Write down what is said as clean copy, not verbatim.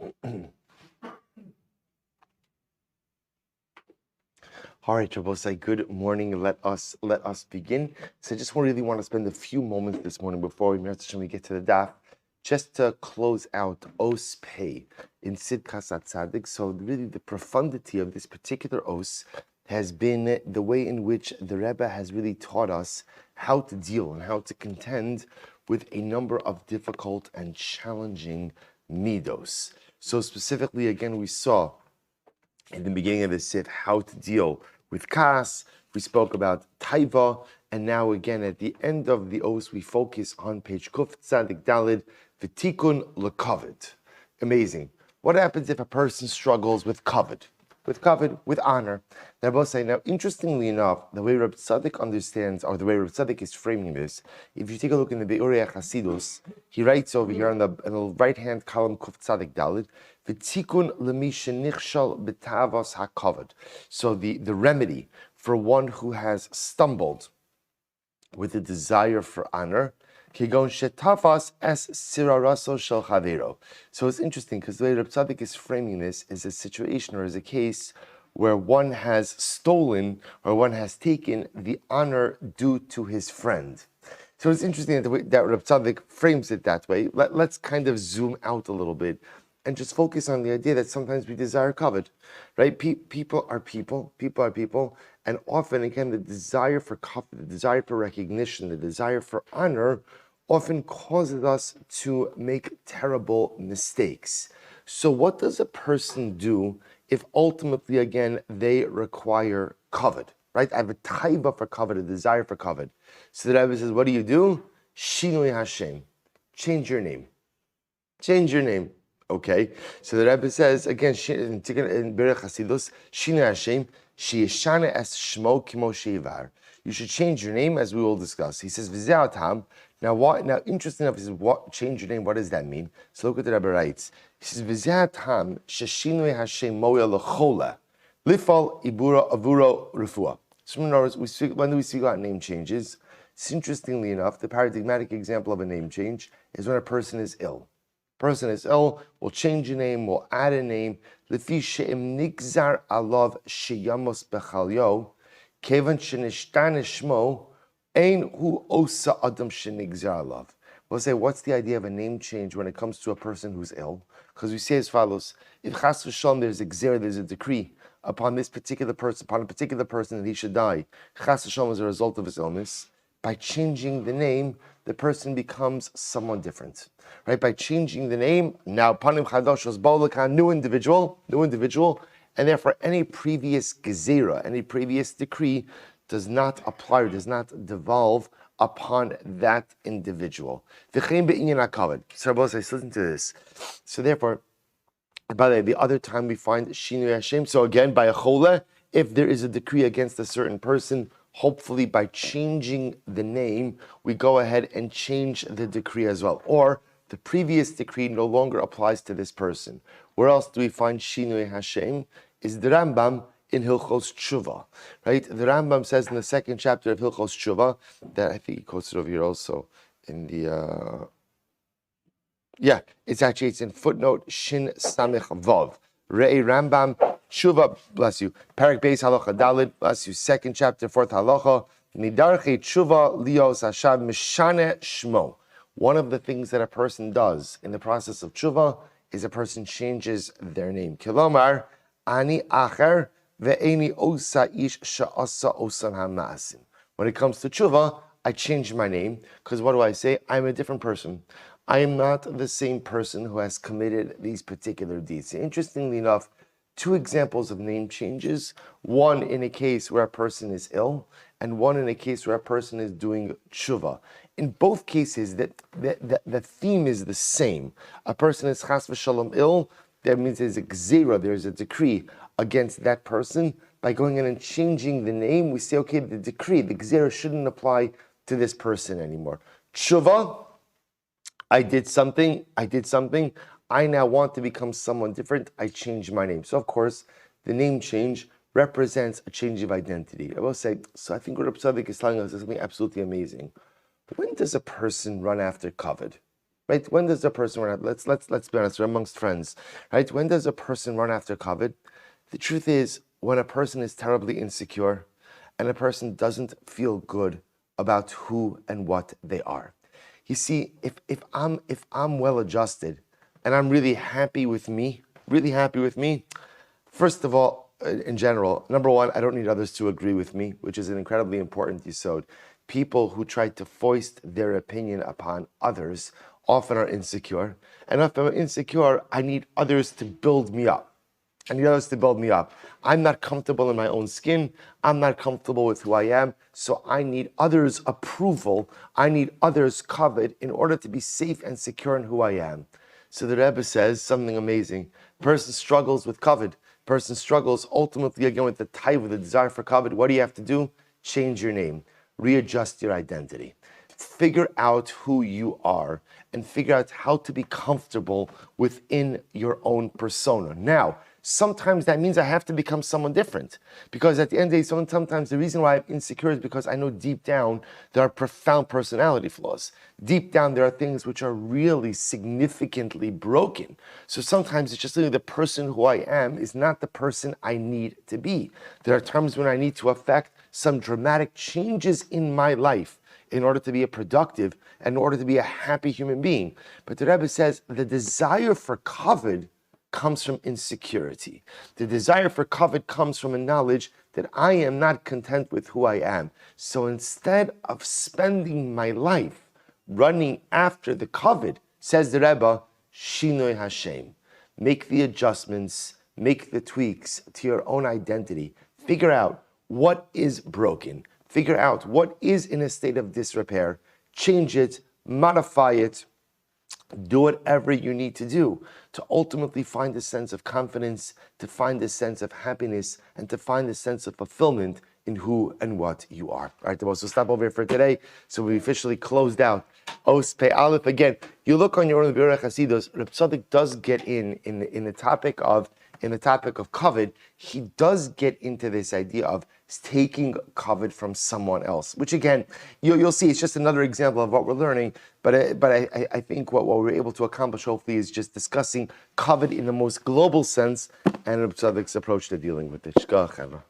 All right, Shabbosai, good morning. Let us begin. So I just really want to spend a few moments this morning before we get to the daf, just to close out Os Pei in Tzidkas HaTzaddik. So really the profundity of this particular Os has been the way in which the Rebbe has really taught us how to deal and how to contend with a number of difficult and challenging midos. So specifically, again, we saw in the beginning of the Sif how to deal with Kas. We spoke about Taiva, and now again at the end of the Os, we focus on page Kuf Tzadik Dalid, V'tikun L'Kavod. Amazing. What happens if a person struggles with kavod? With honor. They're both saying, now, interestingly enough, the way Reb Tzaddik understands, or the way Reb Tzaddik is framing this, if you take a look in the Be'urei Chasidus, he writes over here on the right-hand column, Kuf Tzadik Dalid, V'tikun l'mi shenichshal b'tavos hakavod. So the remedy for one who has stumbled with a desire for honor, kigon shetafas es siraraso shel chavero. So it's interesting because the way Reb Tzaddik is framing this is a situation or is a case where one has stolen or one has taken the honor due to his friend. So it's interesting that the way that Reb Tzaddik frames it that way. Let's kind of zoom out a little bit and just focus on the idea that sometimes we desire kavod, right? People are people, and often, again, the desire for kavod, the desire for recognition, the desire for honor often causes us to make terrible mistakes. So what does a person do if ultimately, again, they require kavod, right? I have a taiva for kavod, a desire for kavod. So the Rebbe says, what do? Shinui Hashem. Change your name. Okay, so the Rebbe says, again, in Berech Hasidus, Shinui Hashem, Sheyeshana es shmo kimo sheivar. You should change your name, as we will discuss. He says, V'zeh hatam. Now, interesting enough, he says, what, change your name, what does that mean? So look what the Rebbe writes. He says, V'zeh hatam, sheshinui Hashem moya lechola, lifal ibura avuro refuah. So in other words, when we speak about name changes, it's interestingly enough, the paradigmatic example of a name change is when a person is ill. Person is ill, we'll change a name, we'll add a name. Lefi she'im nigzar alav sheyamos bechalyo, kevan shenishtan shmo, ein hu osa adam shenigzar alav. We'll say, what's the idea of a name change when it comes to a person who's ill? Because we say as follows: if chas v'shalom there's a gzera, there's a decree upon this particular person, upon a particular person that he should die, chas v'shalom as a result of his illness. By changing the name, the person becomes someone different, right? By changing the name, now panim chadosh bolaka, new individual, and therefore any previous gezerah, any previous decree does not apply or does not devolve upon that individual. V'chein be'inyan hakavod. So Rabbi says, listen to this. So therefore, by the way, the other time we find Shinui Hashem. So again, by a chole, if there is a decree against a certain person, hopefully by changing the name, we go ahead and change the decree as well. Or the previous decree no longer applies to this person. Where else do we find Shinui Hashem? Is the Rambam in Hilchos Tshuva, right? The Rambam says in the second chapter of Hilchos Tshuva, that I think he quotes it over here also in the, it's in footnote Shin Samich Vav. Re'ei Rambam Tshuva, bless you. Parak Beis Halacha Dalid, bless you. Second chapter, fourth halacha. Nidarche Tshuva lios hashav mishane shmo. One of the things that a person does in the process of tshuva is a person changes their name. Kilomar ani acher ve'eni osa ish sha'asa osan hamaasim. When it comes to tshuva, I change my name because what do I say? I'm a different person. I am not the same person who has committed these particular deeds. Interestingly enough, two examples of name changes, one in a case where a person is ill, and one in a case where a person is doing tshuva. In both cases, the theme is the same. A person is chas v'shalom ill, that means there's a gzera, there's a decree against that person. By going in and changing the name, we say, okay, the decree, the gzera shouldn't apply to this person anymore. Tshuva, I did something, I now want to become someone different, I change my name. So of course, the name change represents a change of identity. I will say, so I think what Reb Tzaddik is telling us is something absolutely amazing. When does a person run after kavod? right? When does a person run after, let's be honest, we're amongst friends, right? When does a person run after kavod? The truth is, when a person is terribly insecure and a person doesn't feel good about who and what they are. You see, if I'm well adjusted and I'm really happy with me, first of all, in general, number one, I don't need others to agree with me, which is an incredibly important yesod. People who try to foist their opinion upon others often are insecure. And if I'm insecure, I need others to build me up. I'm not comfortable in my own skin. I'm not comfortable with who I am. So I need others' approval. I need others' kavod in order to be safe and secure in who I am. So the Rebbe says something amazing. Person struggles with kavod. Person struggles ultimately again with the type of the desire for kavod. What do you have to do? Change your name. Readjust your identity. Figure out who you are and figure out how to be comfortable within your own persona. Now, sometimes that means I have to become someone different, because at the end of the day, sometimes the reason why I'm insecure is because I know deep down there are profound personality flaws. Deep down there are things which are really significantly broken. So sometimes it's just really the person who I am is not the person I need to be. There are times when I need to affect some dramatic changes in my life in order to be a productive and in order to be a happy human being. But the Rebbe says the desire for kavod comes from insecurity. The desire for kavod comes from a knowledge that I am not content with who I am. So instead of spending my life running after the kavod, says the Rebbe, Shinoi Hashem. Make the adjustments, make the tweaks to your own identity. Figure out what is broken. Figure out what is in a state of disrepair. Change it, modify it, do whatever you need to do to ultimately find a sense of confidence, to find a sense of happiness, and to find a sense of fulfillment in who and what you are. All right, we'll stop over here for today. So we officially closed out Os Pei Aleph. Again, you look on your own Biur Chasidus, Reb Tzaddik does get in the topic of kavod. He does get into this idea of taking kavod from someone else, which again, you'll see, it's just another example of what we're learning. But I think what we're able to accomplish, hopefully, is just discussing kavod in the most global sense and Reb Tzaddik's approach to dealing with it. Shkach,